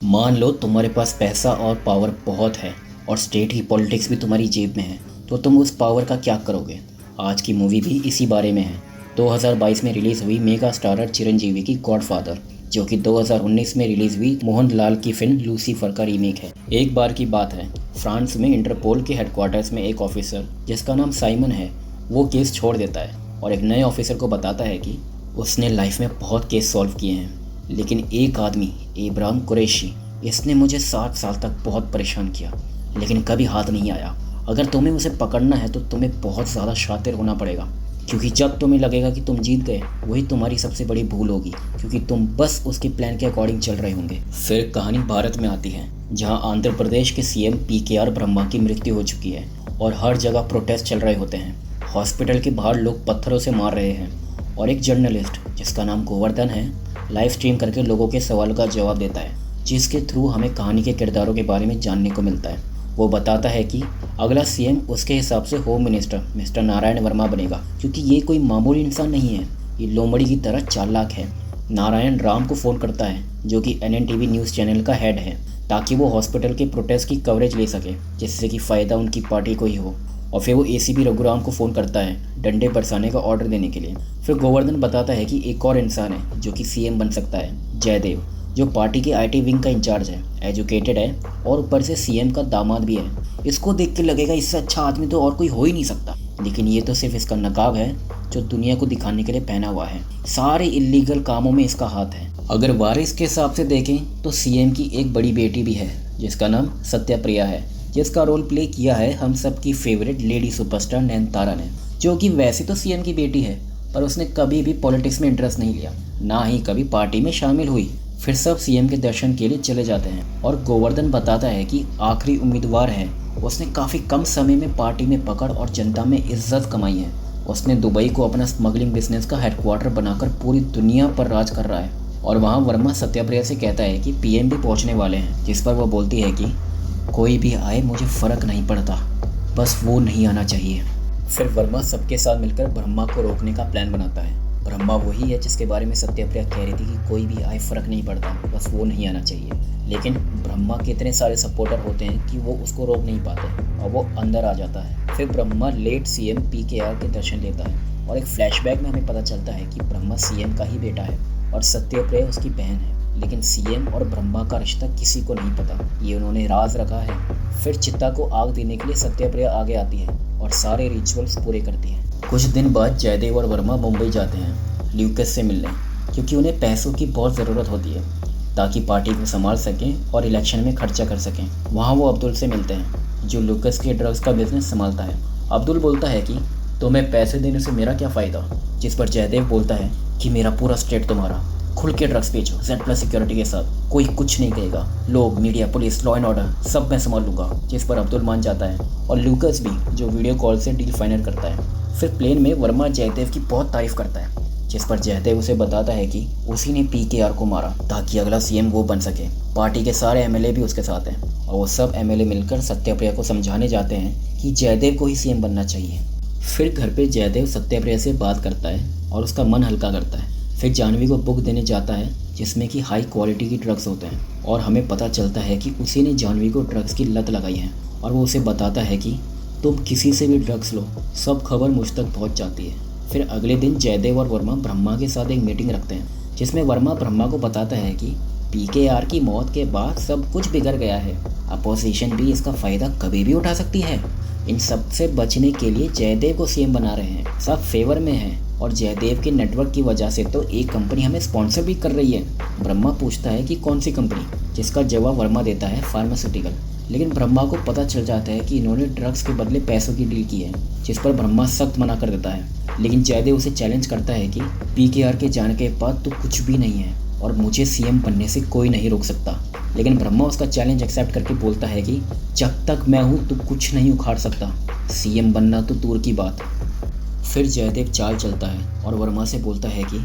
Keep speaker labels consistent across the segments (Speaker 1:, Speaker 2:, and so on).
Speaker 1: मान लो तुम्हारे पास पैसा और पावर बहुत है और स्टेट की पॉलिटिक्स भी तुम्हारी जेब में है, तो तुम उस पावर का क्या करोगे। आज की मूवी भी इसी बारे में है। 2022 में रिलीज़ हुई मेगा स्टारर चिरंजीवी की गॉडफादर, जो कि 2019 में रिलीज़ हुई मोहनलाल की फिल्म लूसीफर का रीमेक है। एक बार की बात है, फ्रांस में इंटरपोल के हेडक्वार्टर्स में एक ऑफिसर जिसका नाम साइमन है, वो केस छोड़ देता है और एक नए ऑफिसर को बताता है कि उसने लाइफ में बहुत केस सॉल्व किए हैं, लेकिन एक आदमी इब्राहिम कुरैशी, इसने मुझे 60 साल तक बहुत परेशान किया लेकिन कभी हाथ नहीं आया। अगर तुम्हें उसे पकड़ना है तो तुम्हें बहुत ज़्यादा शातिर होना पड़ेगा, क्योंकि जब तुम्हें लगेगा कि तुम जीत गए वही तुम्हारी सबसे बड़ी भूल होगी, क्योंकि तुम बस उसके प्लान के अकॉर्डिंग चल रहे होंगे। फिर कहानी भारत में आती है, जहां आंध्र प्रदेश के सीएम पीकेआर ब्रह्मा की मृत्यु हो चुकी है और हर जगह प्रोटेस्ट चल रहे होते हैं। हॉस्पिटल के बाहर लोग पत्थरों से मार रहे हैं और एक जर्नलिस्ट जिसका नाम गोवर्धन है लाइव स्ट्रीम करके लोगों के सवाल का जवाब देता है, जिसके थ्रू हमें कहानी के किरदारों के बारे में जानने को मिलता है। वो बताता है कि अगला सीएम उसके हिसाब से home minister mister Narayan Verma बनेगा, क्योंकि ये कोई मामूली इंसान नहीं है, ये लोमड़ी की तरह चालाक है। नारायण राम को फ़ोन करता है, जो कि एनएनटीवी न्यूज़ चैनल का हेड है, ताकि वो हॉस्पिटल के प्रोटेस्ट की कवरेज ले सके, जिससे कि फ़ायदा उनकी पार्टी को ही हो। और फिर वो एसीपी रघुराम को फ़ोन करता है डंडे बरसाने का ऑर्डर देने के लिए। फिर गोवर्धन बताता है कि एक और इंसान है जो कि सीएम बन सकता है, जयदेव, जो पार्टी के आईटी विंग का इंचार्ज है, एजुकेटेड है और ऊपर से सीएम का दामाद भी है। इसको देख के लगेगा इससे अच्छा आदमी तो और कोई हो ही नहीं सकता, लेकिन ये तो सिर्फ इसका नकाब है जो दुनिया को दिखाने के लिए पहना हुआ है। सारे इलीगल कामों में इसका हाथ है। अगर वारिस के हिसाब से देखें तो सीएम की एक बड़ी बेटी भी है जिसका नाम सत्यप्रिया है, जिसका रोल प्ले किया है हम सब की फेवरेट लेडी सुपरस्टार नयनतारा ने, जो कि वैसे तो सीएम की बेटी है पर उसने कभी भी पॉलिटिक्स में इंटरेस्ट नहीं लिया, ना ही कभी पार्टी में शामिल हुई। फिर सब सीएम के दर्शन के लिए चले जाते हैं और गोवर्धन बताता है कि आखिरी उम्मीदवार है। उसने काफ़ी कम समय में पार्टी में पकड़ और जनता में इज्जत कमाई है। उसने दुबई को अपना स्मगलिंग बिजनेस का हेडक्वार्टर बनाकर पूरी दुनिया पर राज कर रहा है। और वहाँ वर्मा सत्यप्रिया से कहता है कि पीएम भी पहुँचने वाले हैं, जिस पर वो बोलती है कि कोई भी आए मुझे फ़र्क नहीं पड़ता, बस वो नहीं आना चाहिए। फिर वर्मा सबके साथ मिलकर ब्रह्मा को रोकने का प्लान बनाता है। ब्रह्मा वही है जिसके बारे में सत्यप्रिया कह रही थी कि कोई भी आए फ़र्क नहीं पड़ता, बस वो नहीं आना चाहिए। लेकिन ब्रह्मा के इतने सारे सपोर्टर होते हैं कि वो उसको रोक नहीं पाते और वो अंदर आ जाता है। फिर ब्रह्मा लेट सीएम पीकेआर के दर्शन लेता है और एक फ्लैशबैक में हमें पता चलता है कि ब्रह्मा सीएम का ही बेटा है और सत्यप्रिया उसकी बहन है। लेकिन सीएम और ब्रह्मा का रिश्ता किसी को नहीं पता, ये उन्होंने राज रखा है। फिर चिता को आग देने के लिए सत्यप्रिया आगे आती है और सारे रिचुअल्स पूरे करती है। कुछ दिन बाद जयदेव और वर्मा मुंबई जाते हैं ल्यूकस से मिलने, क्योंकि उन्हें पैसों की बहुत ज़रूरत होती है ताकि पार्टी को संभाल सकें और इलेक्शन में खर्चा कर सकें। वहाँ वो अब्दुल से मिलते हैं, जो ल्यूकस के ड्रग्स का बिजनेस संभालता है। अब्दुल बोलता है कि तुम्हें पैसे देने से मेरा क्या फ़ायदा, जिस पर जयदेव बोलता है कि मेरा पूरा स्टेट तुम्हारा, खुल के ड्रग्स बेचो Z+ सिक्योरिटी के साथ, कोई कुछ नहीं कहेगा, लोग, media, police, law and order सब मैं संभाल लूँगा। जिस पर अब्दुल मान जाता है और ल्यूकस भी, जो वीडियो कॉल से डील फाइनल करता है। फिर प्लेन में वर्मा जयदेव की बहुत तारीफ करता है, जिस पर जयदेव उसे बताता है कि उसी ने पीकेआर को मारा ताकि अगला सीएम वो बन सके। पार्टी के सारे एमएलए भी उसके साथ हैं और वो सब एमएलए मिलकर सत्यप्रिया को समझाने जाते हैं कि जयदेव को ही सीएम बनना चाहिए। फिर घर पे जयदेव सत्यप्रिया से बात करता है और उसका मन हल्का करता है। फिर जानवी को बुक देने जाता है जिसमें कि हाई क्वालिटी की ड्रग्स होते हैं और हमें पता चलता है कि उसी ने जानवी को ड्रग्स की लत लगाई है। और वो उसे बताता है कि तुम किसी से भी ड्रग्स लो, सब खबर मुझ तक पहुंच जाती है। फिर अगले दिन जयदेव और वर्मा ब्रह्मा के साथ एक मीटिंग रखते हैं, जिसमें वर्मा ब्रह्मा को बताता है कि पीकेआर की मौत के बाद सब कुछ बिगड़ गया है, अपोजिशन भी इसका फ़ायदा कभी भी उठा सकती है। इन सब से बचने के लिए जयदेव को सीएम बना रहे हैं, सब फेवर में हैं और जयदेव के नेटवर्क की वजह से तो एक कंपनी हमें स्पॉन्सर भी कर रही है। ब्रह्मा पूछता है कि कौन सी कंपनी, जिसका जवाब वर्मा देता है फार्मास्यूटिकल। लेकिन ब्रह्मा को पता चल जाता है कि इन्होंने ड्रग्स के बदले पैसों की डील की है, जिस पर ब्रह्मा सख्त मना कर देता है। लेकिन जयदेव उसे चैलेंज करता है कि पीकेआर के जाने के बाद तो कुछ भी नहीं है और मुझे सीएम बनने से कोई नहीं रोक सकता। लेकिन ब्रह्मा उसका चैलेंज एक्सेप्ट करके बोलता है कि जब तक मैं हूँ तो कुछ नहीं उखाड़ सकता, सीएम बनना तो दूर की बात। फिर जयदेव चाल चलता है और वर्मा से बोलता है कि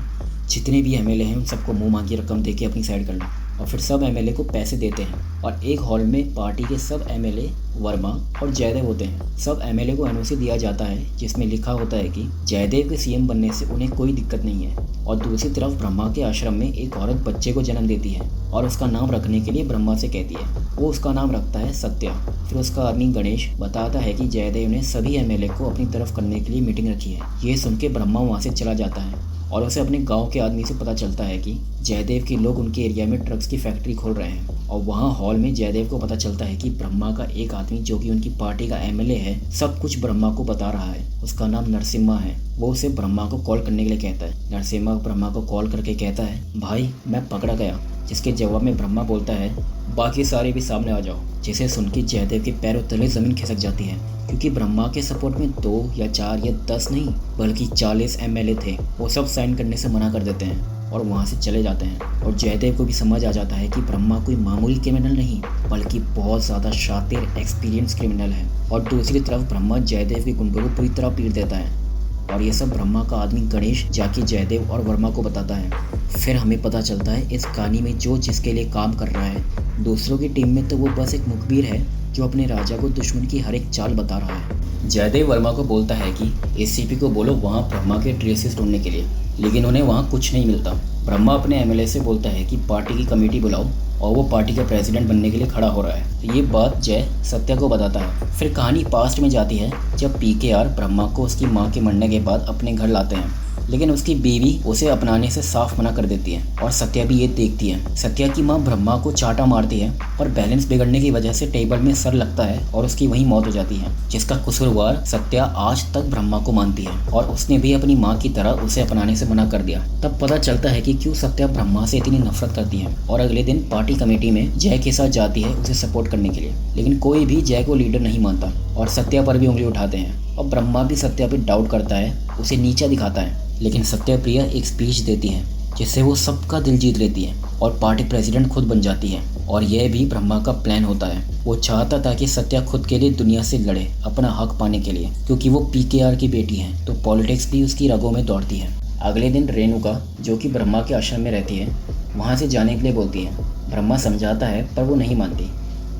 Speaker 1: जितने भी एमएलए हैं उन सबको मुंह मांगी रकम देके अपनी साइड कर लो और फिर सब एमएलए को पैसे देते हैं और एक हॉल में पार्टी के सब एमएलए वर्मा और जयदेव होते हैं। सब एमएलए को एनओसी दिया जाता है जिसमें लिखा होता है कि जयदेव के सीएम बनने से उन्हें कोई दिक्कत नहीं है। और दूसरी तरफ ब्रह्मा के आश्रम में एक औरत बच्चे को जन्म देती है और उसका नाम रखने के लिए ब्रह्मा से कहती है। वो उसका नाम रखता है सत्या। फिर उसका आदमी गणेश बताता है कि जयदेव ने सभी एमएलए को अपनी तरफ करने के लिए मीटिंग रखी है। ये सुन के ब्रह्मा वहाँ से चला जाता है और उसे अपने गांव के आदमी से पता चलता है कि जयदेव के लोग उनके एरिया में ड्रग्स की फैक्ट्री खोल रहे हैं। और वहाँ हॉल में जयदेव को पता चलता है कि ब्रह्मा का एक आदमी जो कि उनकी पार्टी का एमएलए है सब कुछ ब्रह्मा को बता रहा है। उसका नाम नरसिम्हा है। वो उसे ब्रह्मा को कॉल करने के लिए कहता है। नरसिम्हा ब्रह्मा को कॉल करके कहता है, भाई मैं पकड़ा गया। जिसके जवाब में ब्रह्मा बोलता है, बाकी सारे भी सामने आ जाओ। जिसे सुन के जयदेव के पैरों तले जमीन खिसक जाती है, क्योंकि ब्रह्मा के सपोर्ट में 2 या 4 या 10 नहीं बल्कि 40 एमएलए थे। वो सब साइन करने से मना कर देते हैं और वहाँ से चले जाते हैं। और जयदेव को भी समझ आ जाता है कि ब्रह्मा कोई मामूली क्रिमिनल नहीं बल्कि बहुत ज़्यादा शातिर एक्सपीरियंस क्रिमिनल है। और दूसरी तरफ ब्रह्मा जयदेव के गुंडों को पूरी तरह पीट देता है। और ये सब ब्रह्मा का आदमी गणेश जाके जयदेव और वर्मा को बताता है। फिर हमें पता चलता है इस कहानी में जो जिसके लिए काम कर रहा है दूसरों की टीम में तो वो बस एक मुखबिर है जो अपने राजा को दुश्मन की हर एक चाल बता रहा है। जयदेव वर्मा को बोलता है कि एसीपी को बोलो वहाँ ब्रह्मा के ट्रेसेस ढूंढने के लिए, लेकिन उन्हें वहाँ कुछ नहीं मिलता। ब्रह्मा अपने एमएलए से बोलता है कि पार्टी की कमेटी बुलाओ और वो पार्टी का प्रेसिडेंट बनने के लिए खड़ा हो रहा है। तो ये बात जय सत्या को बताता है। फिर कहानी पास्ट में जाती है जब पीकेआर ब्रह्मा को उसकी माँ के मरने के बाद अपने घर लाते हैं, लेकिन उसकी बीवी उसे अपनाने से साफ मना कर देती है और सत्या भी ये देखती है। सत्या की माँ ब्रह्मा को चाटा मारती है और बैलेंस बिगड़ने की वजह से टेबल में सर लगता है और उसकी वहीं मौत हो जाती है, जिसका कसूरवार सत्या आज तक ब्रह्मा को मानती है और उसने भी अपनी माँ की तरह उसे अपनाने से मना कर दिया। तब पता चलता है कि क्यों सत्या ब्रह्मा से इतनी नफरत करती है। और अगले दिन पार्टी कमेटी में जय के साथ जाती है उसे सपोर्ट करने के लिए, लेकिन कोई भी जय को लीडर नहीं मानता और सत्या पर भी उंगली उठाते हैं। और ब्रह्मा भी सत्या पर डाउट करता है, उसे नीचा दिखाता है, लेकिन सत्याप्रिया एक स्पीच देती है जिससे वो सबका दिल जीत लेती है और पार्टी प्रेसिडेंट खुद बन जाती है। और यह भी ब्रह्मा का प्लान होता है। वो चाहता था कि सत्या खुद के लिए दुनिया से लड़े अपना हक पाने के लिए, क्योंकि वो पीकेआर की बेटी है तो पॉलिटिक्स भी उसकी रगों में दौड़ती है। अगले दिन रेणुका जो कि ब्रह्मा के आश्रम में रहती है वहाँ से जाने के लिए बोलती है। ब्रह्मा समझाता है पर वो नहीं मानती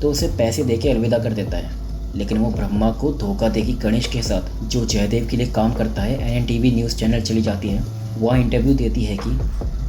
Speaker 1: तो उसे पैसे दे के अलविदा कर देता है। लेकिन वो ब्रह्मा को धोखा देगी गणेश के साथ जो जयदेव के लिए काम करता है। एनएनटीवी न्यूज़ चैनल चली जाती है। वह इंटरव्यू देती है कि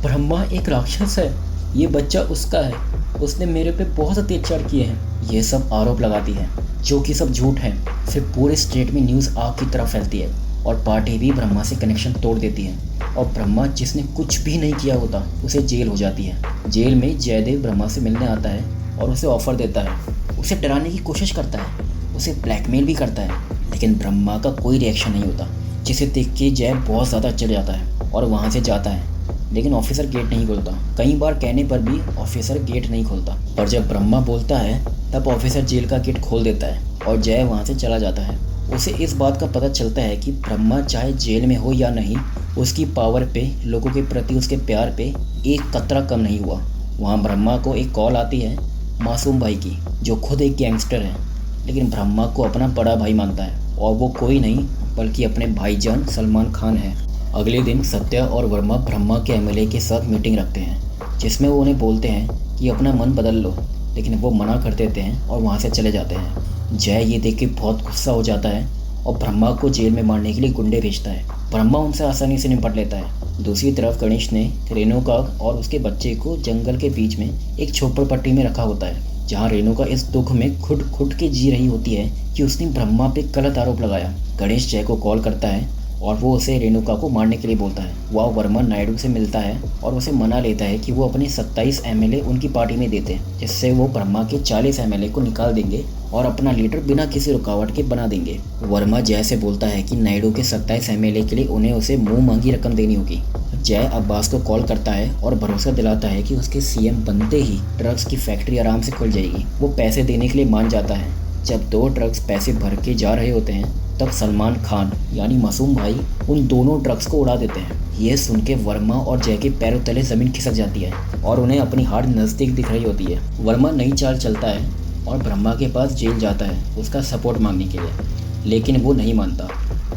Speaker 1: ब्रह्मा एक राक्षस है, ये बच्चा उसका है, उसने मेरे पे बहुत अत्याचार किए हैं। ये सब आरोप लगाती है जो कि सब झूठ है। फिर पूरे स्टेट में न्यूज़ आग की तरह फैलती है और पार्टी भी ब्रह्मा से कनेक्शन तोड़ देती है। और ब्रह्मा जिसने कुछ भी नहीं किया होता उसे जेल हो जाती है। जेल में जयदेव ब्रह्मा से मिलने आता है और उसे ऑफर देता है, उसे डराने की कोशिश करता है, उसे ब्लैकमेल भी करता है, लेकिन ब्रह्मा का कोई रिएक्शन नहीं होता, जिसे देख के जय बहुत ज़्यादा चिढ़ जाता है और वहाँ से जाता है। लेकिन ऑफिसर गेट नहीं खोलता। कई बार कहने पर भी ऑफिसर गेट नहीं खोलता, पर जब ब्रह्मा बोलता है तब ऑफिसर जेल का गेट खोल देता है और जय वहाँ से चला जाता है। उसे इस बात का पता चलता है कि ब्रह्मा चाहे जेल में हो या नहीं, उसकी पावर पे, लोगों के प्रति उसके प्यार पे एक कतरा कम नहीं हुआ। वहाँ ब्रह्मा को एक कॉल आती है मासूम भाई की, जो खुद एक गैंगस्टर है, लेकिन ब्रह्मा को अपना बड़ा भाई मानता है और वो कोई नहीं बल्कि अपने भाईजान सलमान खान है। अगले दिन सत्या और वर्मा ब्रह्मा के एमएलए के साथ मीटिंग रखते हैं, जिसमें वो उन्हें बोलते हैं कि अपना मन बदल लो, लेकिन वो मना कर देते हैं और वहाँ से चले जाते हैं। जय ये देख के बहुत गुस्सा हो जाता है और ब्रह्मा को जेल में मारने के लिए गुंडे भेजता है। ब्रह्मा उनसे आसानी से निपट लेता है। दूसरी तरफ गणेश ने रेणुका और उसके बच्चे को जंगल के बीच में एक झोपड़पट्टी में रखा होता है, जहाँ रेणुका इस दुख में खुद खुद के जी रही होती है कि उसने ब्रह्मा पे गलत आरोप लगाया। गणेश जय को कॉल करता है और वो उसे रेणुका को मारने के लिए बोलता है। वह वर्मा नायडू से मिलता है और उसे मना लेता है कि वो अपने 27 एमएलए उनकी पार्टी में देते हैं, जिससे वो ब्रह्मा के 40 एमएलए को निकाल देंगे और अपना लीडर बिना किसी रुकावट के बना देंगे। वर्मा जय से बोलता है कि नायडू के 27 एमएलए के लिए उन्हें उसे मुंह मांगी रकम देनी होगी। जय अब्बास को कॉल करता है और भरोसा दिलाता है कि उसके सीएम बनते ही ड्रग्स की फैक्ट्री आराम से खुल जाएगी। वो पैसे देने के लिए मान जाता है। जब 2 ड्रग्स पैसे भर के जा रहे होते हैं तब सलमान खान यानी मासूम भाई उन दोनों ड्रग्स को उड़ा देते हैं। ये सुन के वर्मा और जय के पैरों तले ज़मीन खिसक जाती है और उन्हें अपनी हार नज़दीक दिख रही होती है। वर्मा नई चाल चलता है और ब्रह्मा के पास जेल जाता है उसका सपोर्ट मांगने के लिए, लेकिन वो नहीं मानता।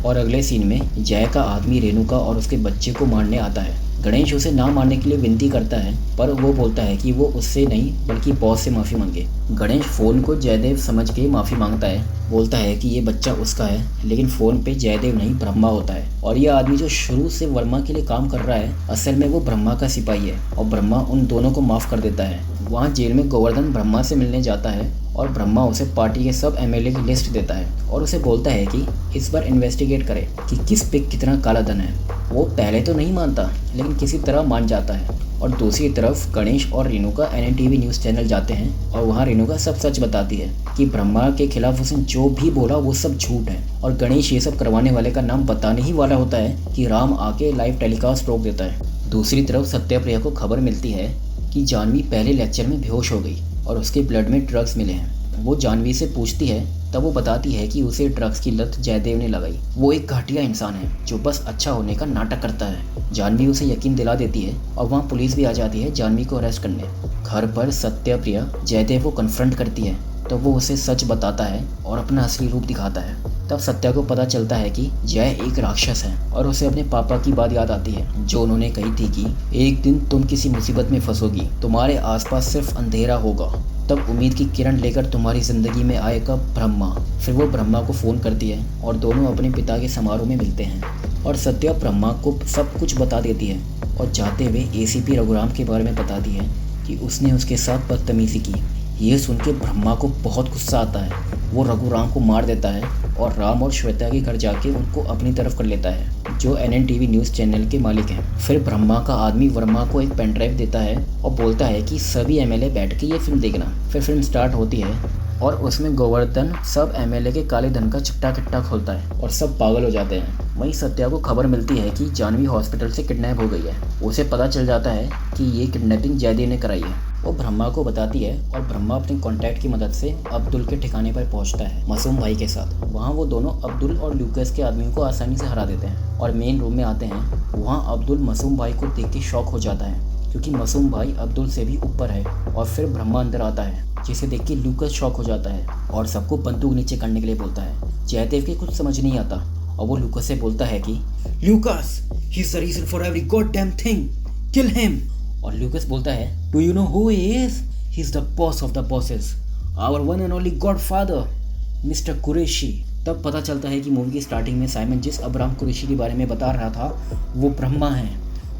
Speaker 1: और अगले सीन में जय का आदमी रेणुका और उसके बच्चे को मारने आता है। गणेश उसे ना मारने के लिए विनती करता है, पर वो बोलता है कि वो उससे नहीं बल्कि बॉस से माफ़ी मांगे। गणेश फ़ोन को जयदेव समझ के माफ़ी मांगता है, बोलता है कि ये बच्चा उसका है, लेकिन फ़ोन पे जयदेव नहीं ब्रह्मा होता है, और ये आदमी जो शुरू से वर्मा के लिए काम कर रहा है असल में वो ब्रह्मा का सिपाही है, और ब्रह्मा उन दोनों को माफ़ कर देता है। वहाँ जेल में गोवर्धन ब्रह्मा से मिलने जाता है और ब्रह्मा उसे पार्टी के सब एमएलए की लिस्ट देता है और उसे बोलता है कि इस बार इन्वेस्टिगेट करे कि किस पे कितना काला धन है। वो पहले तो नहीं मानता, लेकिन किसी तरह मान जाता है। और दूसरी तरफ गणेश और रेणुका एनएनटीवी न्यूज़ चैनल जाते हैं और वहाँ रेणुका सब सच बताती है कि ब्रह्मा के खिलाफ उसने जो भी बोला वो सब झूठ है। और गणेश ये सब करवाने वाले का नाम बताने ही वाला होता है कि राम आके लाइव टेलीकास्ट रोक देता है। दूसरी तरफ सत्याप्रिया को खबर मिलती है कि जानवी पहले लेक्चर में बेहोश हो गई और उसके ब्लड में ड्रग्स मिले हैं। वो जानवी से पूछती है, तब वो बताती है कि उसे ड्रग्स की लत जयदेव ने लगाई। वो एक घटिया इंसान है जो बस अच्छा होने का नाटक करता है। जानवी उसे यकीन दिला देती है और वहाँ पुलिस भी आ जाती है जानवी को अरेस्ट करने। घर पर सत्याप्रिया जयदेव को कन्फ्रंट करती है, तो वो उसे सच बताता है और अपना असली रूप दिखाता है। तब सत्या को पता चलता है कि जय एक राक्षस है और उसे अपने पापा की बात याद आती है जो उन्होंने कही थी कि एक दिन तुम किसी मुसीबत में फंसोगी, तुम्हारे आसपास सिर्फ अंधेरा होगा, तब उम्मीद की किरण लेकर तुम्हारी जिंदगी में आएगा ब्रह्मा। फिर वो ब्रह्मा को फ़ोन करती है और दोनों अपने पिता के समारोह में मिलते हैं और सत्या ब्रह्मा को सब कुछ बता देती है और जाते हुए एसीपी रघुराम के बारे में बताती है कि उसने उसके साथ बदतमीजी की। ये सुन के ब्रह्मा को बहुत गुस्सा आता है। वो रघुराम को मार देता है और राम और श्वेता के घर जाके उनको अपनी तरफ कर लेता है, जो एनएनटीवी न्यूज़ चैनल के मालिक हैं। फिर ब्रह्मा का आदमी वर्मा को एक पेन ड्राइव देता है और बोलता है कि सभी एमएलए बैठ के ये फिल्म देखना। फिर फिल्म स्टार्ट होती है और उसमें गोवर्धन सब एमएलए के काले धन का चिट्टा किट्टा खोलता है और सब पागल हो जाते हैं। वहीं सत्या को खबर मिलती है कि जानवी हॉस्पिटल से किडनैप हो गई है। उसे पता चल जाता है कि ये किडनैपिंग जयदेव ने कराई है। वो ब्रह्मा को बताती है और ब्रह्मा अपने कॉन्टैक्ट की मदद से अब्दुल के ठिकाने पर पहुंचता है मासूम भाई के साथ। वहाँ वो दोनों अब्दुल और ल्यूकस के आदमियों को आसानी से हरा देते हैं और मेन रूम में आते हैं। वहाँ अब्दुल मासूम भाई को देख के शॉक हो जाता है क्योंकि मासूम भाई अब्दुल से भी ऊपर है। और फिर ब्रह्मा अंदर आता है जिसे देख के ल्यूकस शॉक हो जाता है और सबको बंदूक नीचे करने के लिए बोलता है। जयदेव के कुछ समझ नहीं आता और वो ल्यूकस से बोलता है कि Lucas, he is the reason for every goddamn thing, kill him. और ल्यूकस बोलता है, do you know who he is? He is the boss of the bosses, our one and only godfather, mister Qureshi. तब पता चलता है कि movie की starting में साइमन जिस अब्राम कुरैशी के बारे में बता रहा था वो ब्रह्मा है।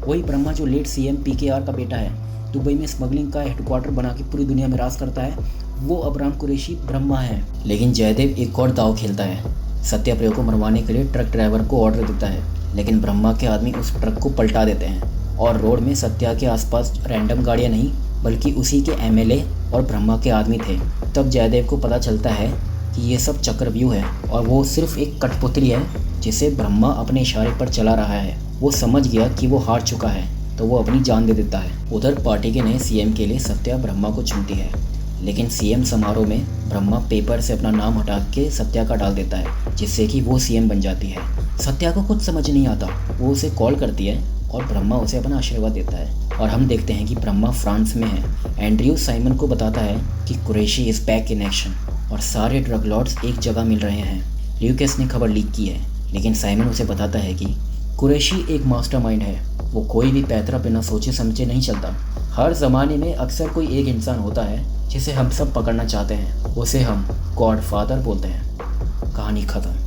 Speaker 1: वही ब्रह्मा जो लेट सीएम पीकेआर का बेटा है, दुबई में स्मगलिंग का हेडक्वार्टर बना के पूरी दुनिया में राज करता है, वो अब्राम कुरैशी ब्रह्मा है। लेकिन जयदेव एक और दाव खेलता है। सत्याप्रिया को मरवाने के लिए ट्रक ड्राइवर को ऑर्डर देता है, लेकिन ब्रह्मा के आदमी उस ट्रक को पलटा देते हैं और रोड में सत्या के आसपास रैंडम गाड़ियाँ नहीं बल्कि उसी के एमएलए और ब्रह्मा के आदमी थे। तब जयदेव को पता चलता है कि ये सब चक्रव्यूह है और वो सिर्फ एक कठपुतली है जिसे ब्रह्मा अपने इशारे पर चला रहा है। वो समझ गया कि वो हार चुका है तो वो अपनी जान दे देता है। उधर पार्टी के नए सीएम के लिए सत्या ब्रह्मा को चुनती है, लेकिन सीएम समारोह में ब्रह्मा पेपर से अपना नाम हटा के सत्या का डाल देता है जिससे कि वो सीएम बन जाती है। सत्या को कुछ समझ नहीं आता। वो उसे कॉल करती है और ब्रह्मा उसे अपना आशीर्वाद देता है और हम देखते हैं कि ब्रह्मा फ्रांस में है। एंड्रयू साइमन को बताता है कि Qureshi is back in action और सारे ड्रग लॉर्ड्स एक जगह मिल रहे हैं। ल्यूकस ने खबर लीक की है, लेकिन साइमन उसे बताता है कि कुरैशी एक मास्टरमाइंड है। वो कोई भी पैतरा बिना सोचे समझे नहीं चलता। हर ज़माने में अक्सर कोई एक इंसान होता है जिसे हम सब पकड़ना चाहते हैं, उसे हम गॉडफादर बोलते हैं। कहानी ख़त्म।